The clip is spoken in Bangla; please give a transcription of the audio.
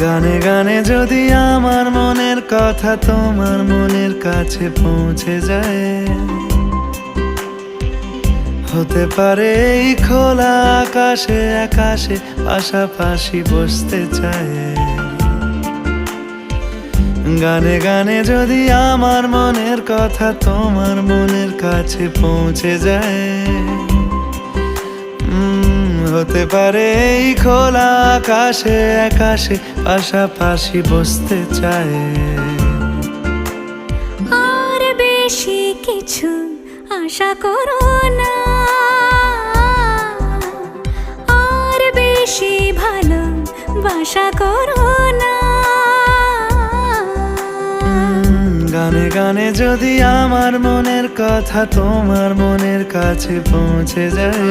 গানে গানে যদি আমার মনের কথা তোমার মনের কাছে পৌঁছে যায়, হতে পারে এই খোলা আকাশে আকাশে পাশাপাশি বসতে চায়। গানে গানে যদি আমার মনের কথা তোমার মনের কাছে পৌঁছে যায়, হতে পারে এই খোলা আকাশে আকাশে পাশাপাশি বসতে চায়। আর বেশি কিছু আশা করো না, আর বেশি ভালোবাসা করো না। গানে গানে যদি আমার মনের কথা তোমার মনের কাছে পৌঁছে যায়,